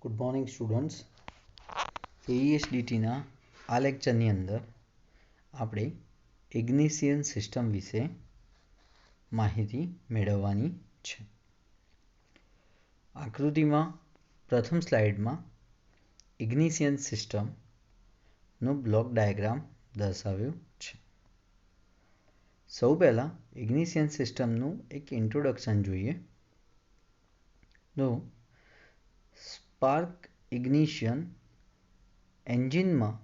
Good morning students. AESDTના આ લેક્ચરની અંદર આપણે ઇગ્નિશિયન સિસ્ટમ વિશે માહિતી મેળવવાની છે. આકૃતિમાં પ્રથમ સ્લાઇડમાં ઇગ્નિશિયન સિસ્ટમનો બ્લોક ડાયાગ્રામ દર્શાવ્યો છે. સૌ પહેલાં ઇગ્નિશિયન સિસ્ટમનું એક ઇન્ટ્રોડક્શન જોઈએ. તો સ્પાર્ક ઇગ્નિશન એન્જિનમાં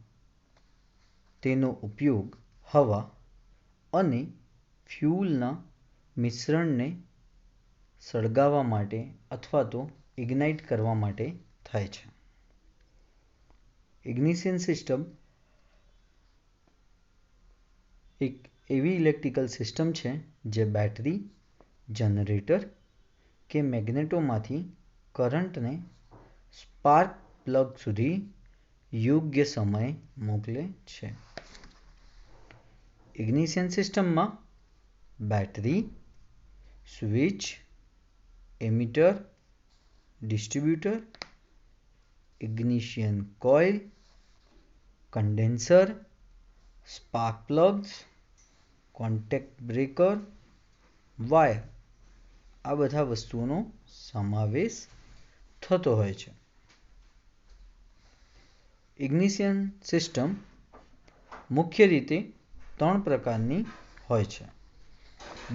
તેનો ઉપયોગ હવા અને ફ્યુઅલના મિશ્રણને સળગાવવા માટે અથવા તો ઇગ્નાઇટ કરવા માટે થાય છે. ઇગ્નિશન સિસ્ટમ એક એવી ઇલેક્ટ્રિકલ સિસ્ટમ છે જે બેટરી, જનરેટર કે મેગ્નેટોમાંથી કરંટને સ્પાર્ક પ્લગ સુધી યોગ્ય સમયે મોકલે છે. ઇગ્નિશન સિસ્ટમમાં battery, switch, ammeter, distributor, ignition coil, condenser, spark plugs, contact breaker, wire આ બધા વસ્તુઓનો સમાવેશ થતો હોય છે. ઇગ્નિશન સિસ્ટમ મુખ્ય રીતે 3 પ્રકારની હોય છે.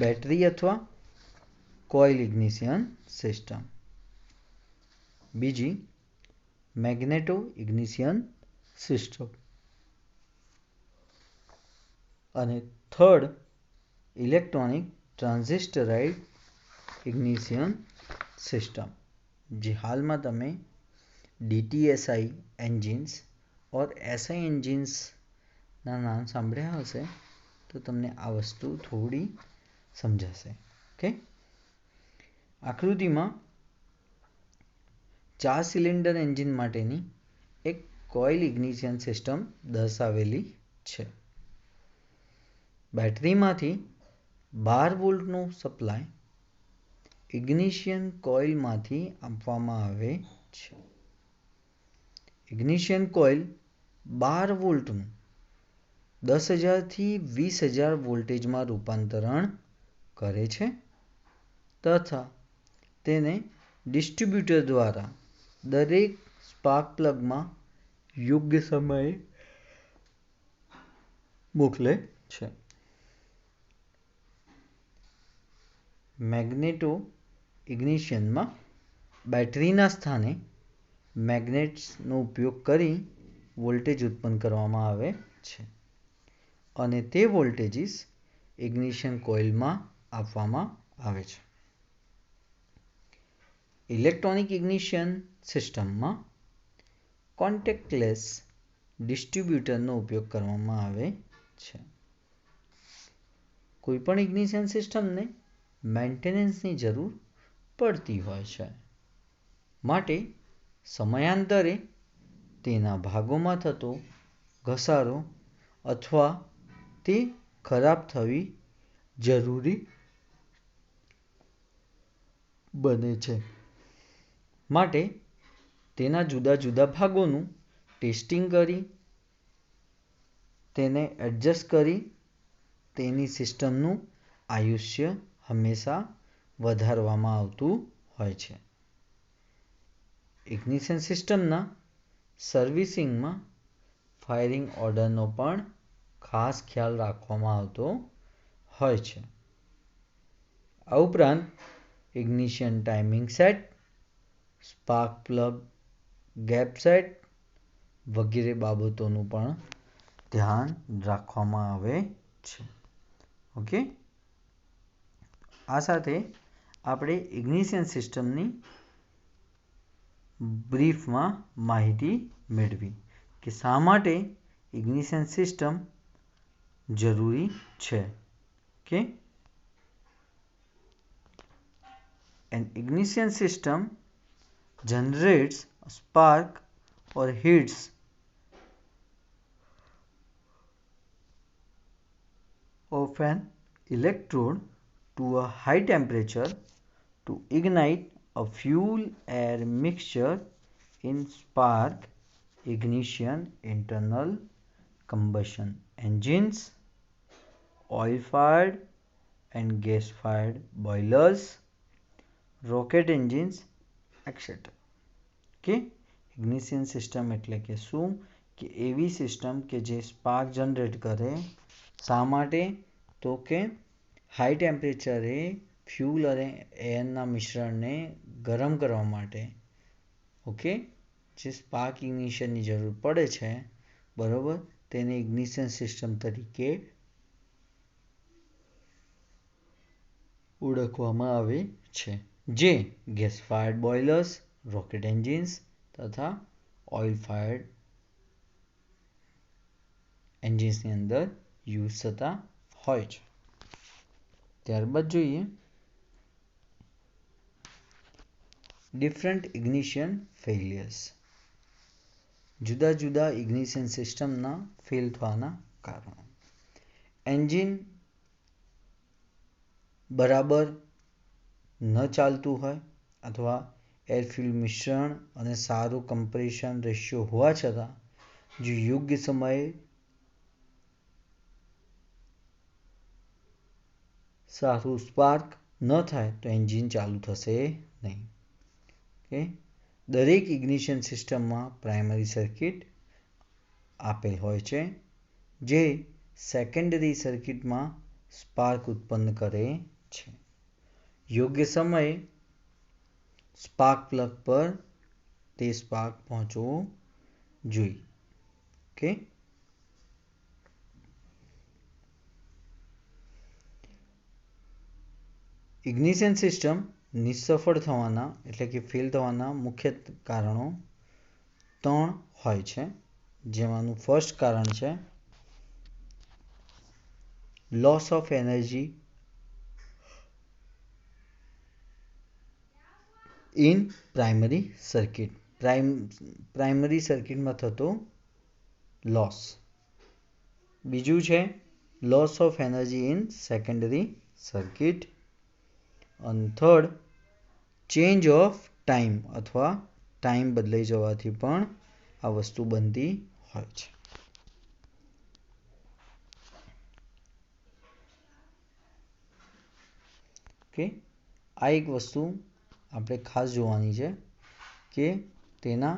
બેટરી અથવા કોઇલ ઇગ્નિશન સિસ્ટમ, બીજી મેગ્નેટો ઇગ્નિશન સિસ્ટમ અને થર્ડ ઇલેક્ટ્રોનિક ટ્રાન્ઝિસ્ટરાઇઝ્ડ ઇગ્નિશન સિસ્ટમ, જે હાલમાં તમે DTSI એન્જિન્સ ઓર SI એન્જિન્સના નામ સાંભળ્યા હશે તો તમને આ વસ્તુ થોડી સમજાશે. ઓકે, આકૃતિમાં 4 સિલિન્ડર એન્જિન માટેની એક કોઇલ ઇગ્નિશન સિસ્ટમ દર્શાવેલી છે. બેટરીમાંથી 12 વોલ્ટનો સપ્લાય ઇગ્નિશન કોઇલમાંથી આપવામાં આવે છે. ઇગ્નિશન કોઇલ 12 વોલ્ટનું 10,000 થી 20,000 વોલ્ટેજમાં રૂપાંતરણ કરે છે તથા તેને ડિસ્ટ્રીબ્યુટર દ્વારા દરેક સ્પાર્ક પ્લગમાં યોગ્ય સમયે મોકલે છે. મેગ્નેટો ઇગ્નિશનમાં બેટરીના સ્થાને મેગ્નેટ્સનો ઉપયોગ કરી વોલ્ટેજ ઉત્પન્ન કરવામાં આવે છે અને તે વોલ્ટેજીસ ઇગ્નિશન કોઇલમાં આપવામાં આવે છે. ઇલેક્ટ્રોનિક ઇગ્નિશન સિસ્ટમમાં કોન્ટેક્ટલેસ ડિસ્ટ્રીબ્યુટરનો ઉપયોગ કરવામાં આવે છે. કોઈપણ ઇગ્નિશન સિસ્ટમને મેન્ટેનન્સની જરૂર પડતી હોય છે, માટે સમયાંતરે તેના ભાગોમાં થતો ઘસારો અથવા તે ખરાબ થવી જરૂરી બને છે. માટે તેના જુદા જુદા ભાગોનું ટેસ્ટિંગ કરી તેને એડજસ્ટ કરી તેની સિસ્ટમનું આયુષ્ય હંમેશા વધારવામાં આવતું હોય છે. ઇગ્નિશન સિસ્ટમના સર્વિસિંગમાં ફાયરિંગ ઓર્ડરનો પણ ખાસ ખ્યાલ રાખવામાં આવતો હોય છે. આ ઉપરાંત ignition timing set, spark plug gap set વગેરે બાબતોનું પણ ધ્યાન રાખવામાં આવે છે. ઓકે, આ સાથે આપણે ઇગ્નિશન સિસ્ટમની બ્રીફમાં માહિતી મેળવી કે શા માટે ઇગ્નિશન સિસ્ટમ જરૂરી છે. કે an ignition system generates a spark or heats of an electrode to a high temperature to ignite a fuel air mixture in spark ignition internal combustion engines, oil-fired and gas-fired boilers, rocket engines, etc. કે ignition system એટલે કે શું કે એવી system કે જે spark generate કરે. શા માટે? તો કે હાઈ ટેમ્પરેચરે ફ્યુલ અને એરના મિશ્રણને ગરમ કરવા માટે ઓકે જે સ્પાર્ક ઇગ્નિશનની જરૂર પડે છે બરોબર તેને ઇગ્નિશન સિસ્ટમ તરીકે ઓળખવામાં આવે છે જે ગેસ ફાયર્ડ બોઇલર્સ, રોકેટ એન્જિન્સ તથા ઓઇલ ફાયર્ડ એન્જિન્સની અંદર યુઝ થતા હોય છે. ત્યારબાદ જોઈએ ડિફરન્ટ ઇગ્નિશન ફેલિયર્સ. જુદા જુદા ઇગ્નિશન સિસ્ટમના ફેલ થવાના કારણો. એન્જિન બરાબર ન ચાલતું હોય અથવા એર ફ્યુલ મિશ્રણ અને સારું કમ્પ્રેશન રેશિયો હોવા છતાં જો યોગ્ય સમયે સારું સ્પાર્ક ન થાય તો એન્જિન ચાલુ થશે નહીં. ઓકે દરેક ઇગ્નિશન સિસ્ટમમાં પ્રાઇમરી સર્કિટ આપેલ હોય છે જે સેકન્ડરી સર્કિટમાં સ્પાર્ક ઉત્પન્ન કરે છે. યોગ્ય સમયે સ્પાર્ક પ્લગ પર તે સ્પાર્ક પહોંચવો જોઈએ. ઓકે ઇગ્નિશન સિસ્ટમ નિષ્ફળ થવાના એટલે કે ફેલ થવાના મુખ્ય કારણો 3 હોય છે જેમાંનું ફર્સ્ટ કારણ છે loss of energy in primary circuit. Primary સર્કિટમાં થતો લોસ. બીજું છે loss of energy in secondary circuit. અને થર્ડ ચેન્જ ઓફ ટાઈમ અથવા ટાઈમ બદલાઈ જવાથી પણ આ વસ્તુ બનતી હોય છે. ઓકે આ એક વસ્તુ આપણે ખાસ જોવાની છે કે તેના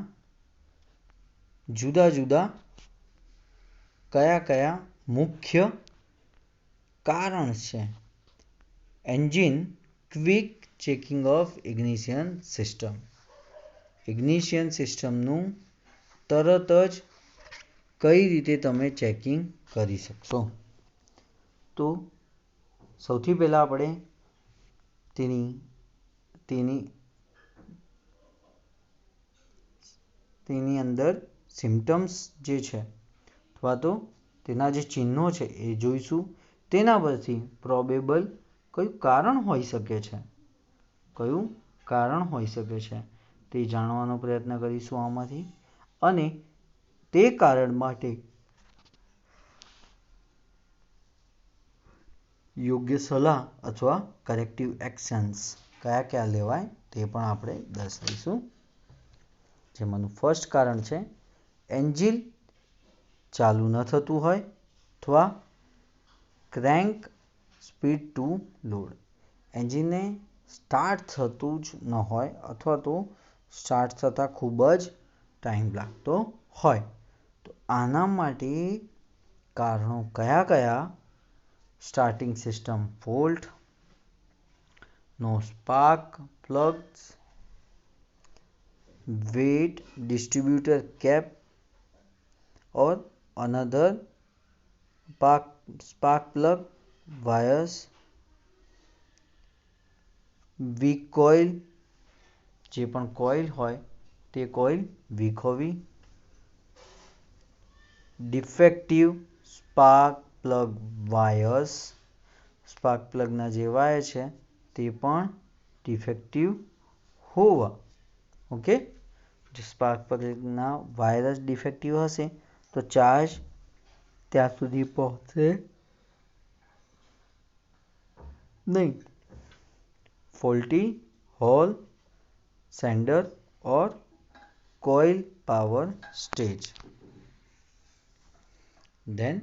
જુદા જુદા કયા કયા મુખ્ય કારણ છે. Engine quick checking of ignition system. Ignition સિસ્ટમનું તરત જ કઈ રીતે તમે ચેકિંગ કરી શકશો? તો સૌથી પહેલા આપણે તેની અંદર સિમ્ટમ્સ જે છે અથવા તો તેના જે ચિહ્નો છે એ જોઈશું. તેના પરથી પ્રોબેબલ કયું કારણ હોઈ શકે છે તે જાણવાનો પ્રયત્ન કરીશું આમાંથી. અને તે કારણ માટે યોગ્ય સલાહ અથવા કરેક્ટિવ એક્શન્સ કયા લેવાય તે પણ આપણે દર્શાવીશું. જેમાંનું ફર્સ્ટ કારણ છે એન્જિન ચાલુ ન થતું હોય અથવા ક્રેન્ક સ્પીડ ટુ લોડ. એન્જિનને સ્ટાર્ટ થતું જ ન હોય અથવા તો સ્ટાર્ટ થતાં ખૂબ જ ટાઈમ લાગતો હોય. તો આના માટે કારણો કયા? Starting system fault, no spark plugs, wet distributor cap or another spark plug wires, weak coil જે પણ કોઇલ હોય તે કોઇલ વીક હોવી, defective spark plug wires spark પ્લગના જે વાયર છે તે પણ ડિફેક્ટિવ હોવા. ઓકે જો સ્પાર્ક પ્લગના વાયર જ ડિફેક્ટિવ હશે તો ચાર્જ ત્યાં સુધી પહોંચશે નહીં. Faulty hall sender or coil power stage. Then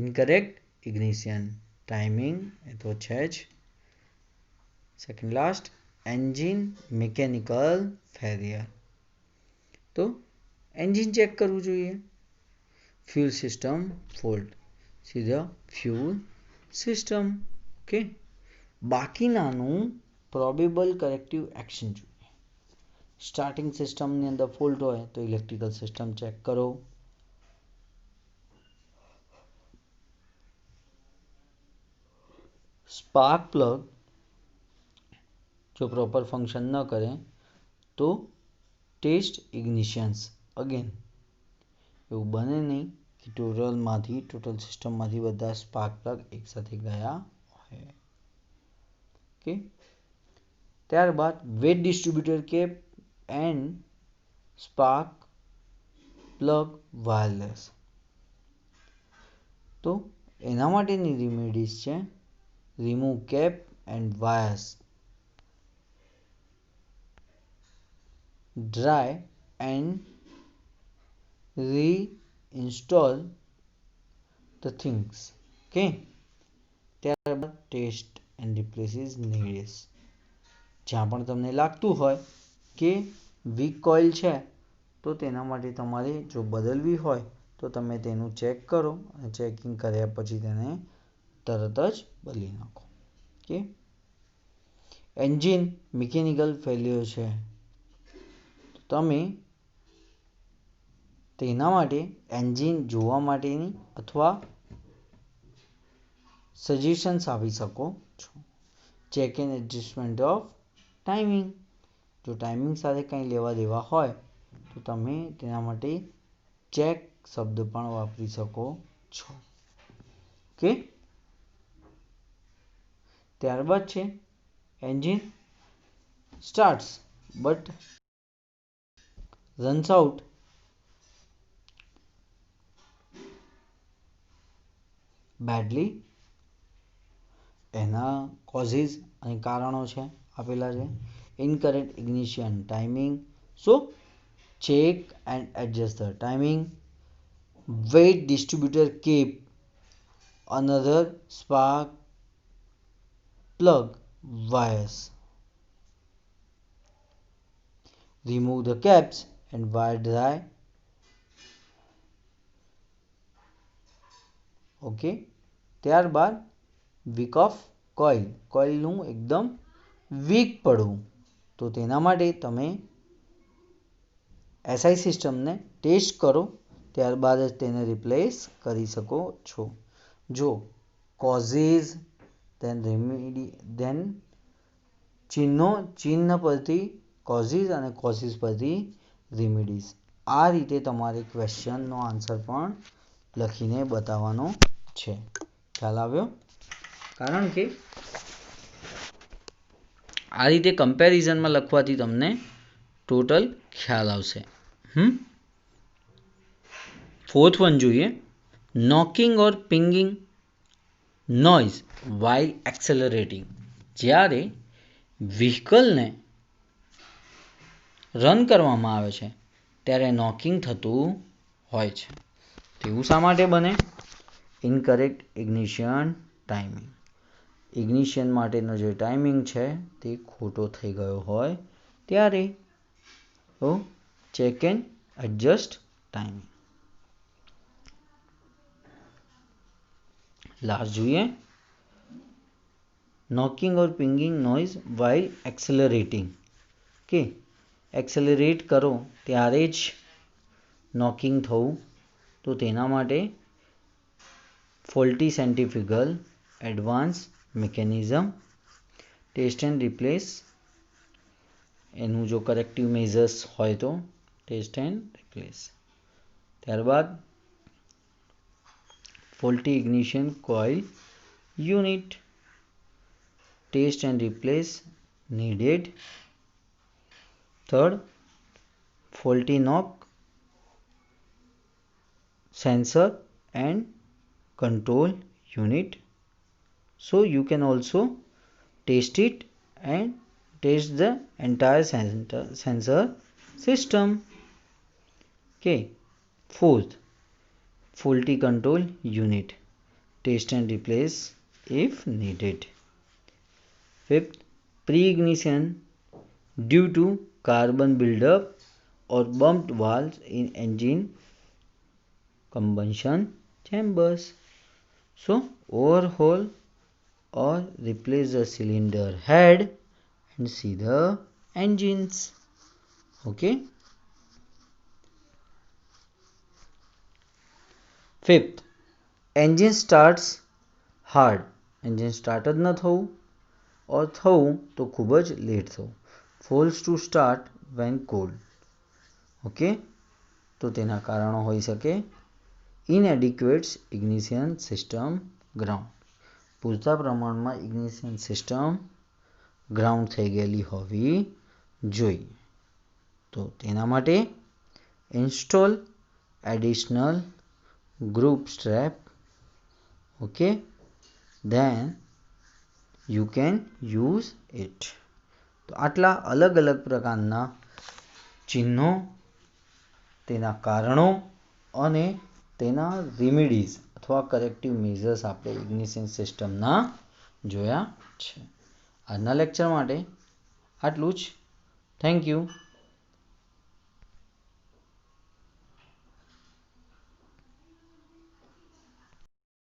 incorrect ignition timing એ તો છે જ. Second last engine mechanical failure. તો એન્જિન ચેક કરવું જોઈએ. ફ્યુલ સિસ્ટમ ફોલ્ટ, સીધા ફ્યુલ સિસ્ટમ. ઓકે, બાકીનાનું પ્રોબેબલ કરેક્ટિવ એક્શન જોઈએ. સ્ટાર્ટિંગ સિસ્ટમની અંદર ફોલ્ટ હોય તો ઇલેક્ટ્રિકલ સિસ્ટમ ચેક કરો. સ્પાર્ક પ્લગ જો પ્રોપર ફંક્શન ન કરે તો ટેસ્ટ ઇગ્નિશન્સ. અગેન એવું બને નહીં કે ટોટલ સિસ્ટમમાંથી બધા સ્પાર્ક પ્લગ એકસાથે ગયા હોય. ઓકે, ત્યારબાદ wet distributor cap and spark plug wireless. તો એના માટેની રેમેડીઝ છે remove cap and wires, dry and reinstall the things. Okay, ત્યારબાદ test and replace is needed. જ્યાં પણ તમને લાગતું હોય કે વીક કોઇલ છે તો તેના માટે તમારે જો બદલવી હોય તો તમે તેનું ચેક કરો અને ચેકિંગ કર્યા પછી તેને તરત જ બદલી નાખો. ઓકે, એન્જિન મિકેનિકલ ફેલ્યોર છે, તમે તેના માટે એન્જિન જોવા માટેની અથવા સજેશન્સ આપી શકો છો. Check and adjustment of timing, જો ટાઈમિંગ સાથે કંઈ લેવા દેવા હોય તો તમે તેના માટે ચેક શબ્દ પણ વાપરી શકો છો. ઓકે, ત્યારબાદ છે engine starts but runs out badly. એના કોઝિસ અને કારણો છે આપેલા છે. Incorrect ignition timing, so check and adjust the timing. Wet distributor cap, another spark plug wires. Remove the caps and wire dry. Okay, ત્યારબાદ week of coil, કોઇલનું એકદમ week પડવું, તો તેના માટે તમે એસઆઈ સિસ્ટમને ટેસ્ટ કરો, ત્યારબાદ જ તેને રિપ્લેસ કરી શકો છો. જો કોઝિસ દેન ચિહ્ન પરથી કોઝિસ અને કોઝિસ પરથી રેમેડીઝ. આ રીતે તમારે ક્વેશ્ચનનો આન્સર પણ લખીને બતાવવાનો છે. ખ્યાલ આવ્યો? કારણ કે આ રીતે કમ્પેરિઝનમાં લખવાથી તમને ટોટલ ખ્યાલ આવશે. ફોર્થ વન જોઈએ, નોકિંગ ઓર પિંગિંગ નોઇઝ વાઇલ એક્સેલરેટિંગ. જ્યારે વ્હીકલને રન કરવામાં આવે છે ત્યારે નોકિંગ થતું હોય છે. તેવું શા માટે બને? ઇનકરેક્ટ ઇગ્નિશન ટાઈમિંગ, ઇગ્નિશન માટેનો જે ટાઈમિંગ છે તે ખોટો થઈ ગયો હોય ત્યારે. તો check and adjust timing. Last જોઈએ, નોકિંગ ઓર પિંગિંગ નોઇઝ વાઇલ એક્સેલરેટિંગ. કે એક્સેલરેટ કરો ત્યારે જ નોકિંગ થવું, તો તેના માટે faulty centrifugal advance mechanism, test and replace. એનું જો કરેક્ટિવ મેઝર્સ હોય તો ટેસ્ટ એન્ડ રિપ્લેસ. ત્યારબાદ faulty ignition coil unit, test and replace needed. Third, faulty knock sensor and control unit. So you can also test it and test the entire sensor system. Okay. Fourth, faulty control unit. Test and replace if needed. Fifth, pre-ignition due to carbon buildup or bumped valves in engine combustion chambers. So overhaul or replace the cylinder head and see the engines. Okay. Fifth, engine starts hard. engine start જ ન થવું or થવું તો ખૂબ જ late થવું. Fails to start when cold. Okay, તો તેના કારણો હોઈ શકે inadequate ignition system ground. પૂરતા પ્રમાણમાં ignition system ગ્રાઉન્ડ થઈ ગયેલી હોવી જોઈએ. તો તેના માટે install additional group strap. Okay, then you can use it. તો આટલા અલગ અલગ પ્રકારના ચિહ્નો, તેના કારણો અને તેના રિમેડીઝ અથવા કરેક્ટિવ મેઝર્સ આપણે ઇગ્નિશન સિસ્ટમના જોયા છે. આજના લેક્ચર માટે આટલું જ. Thank you.